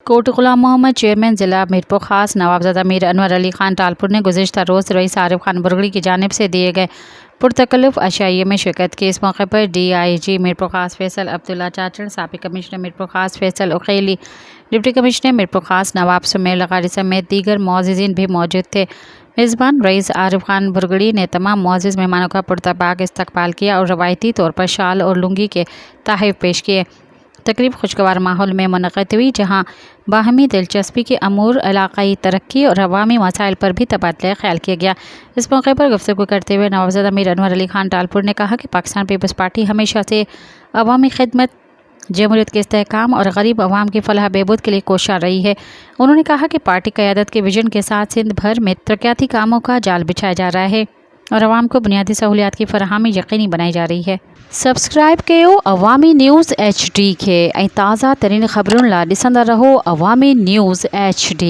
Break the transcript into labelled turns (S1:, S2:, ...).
S1: Coat गुलाम Mohammad chairman ज़िला मीरपुर खास नवाबजादा मीर अनवर अली खान टालपुर ने गुज़िश्ता रोज़ रईस आरिफ खान बुरगड़ी की जानिब से दिए गए पुरतकल्लुफ़ अशाइये में शिरकत की। इस मौके पर DIG मीरपुर खास फैसल अब्दुल्ला चाचड़, साबिक़ कमिश्नर मीरपुर खास फैसल उखैली, डिप्टी कमिश्नर मीरपुर खास नवाब सुमेल लगारी समेत दीगर मुअज़्ज़िज़ीन भी मौजूद थे। मेज़बान रईस आरिफ खान बुरगड़ी ने तमाम मुअज़्ज़िज़ मेहमानों का पुरतबाक इस्तकबाल किया और रवायती तौर पर शाल और लुंगी के तोहफ़े पेश किए। तकरीब खुशगवार माहौल में मुनक़्क़िद हुई, जहाँ बाहमी दिलचस्पी के अमूर, इलाक़ाई तरक्की और अवामी मसाइल पर भी तबादला ख्याल किया गया। इस मौके पर गुफ्तगू करते हुए नवाबजादा मीर अनवर अली खान टालपुर ने कहा कि पाकिस्तान पीपल्स पार्टी हमेशा से अवामी खिदमत, जमहूरियत के इस्तेहकाम और गरीब अवाम की फलाह बहबूद के लिए कोशिश रही है। उन्होंने कहा कि पार्टी क़यादत के विजन के साथ सिंध भर में तरक्याती कामों का जाल बिछाया जा रहा है और अवाम को बुनियादी सहूलियात की फराहमी यकीनी बनाई जा रही है। सब्सक्राइब कयो अवामी न्यूज़ HD के ऐं ताज़ा तरीन ख़बरुनि लाइ ॾिसंदा रहो अवामी न्यूज़ HD।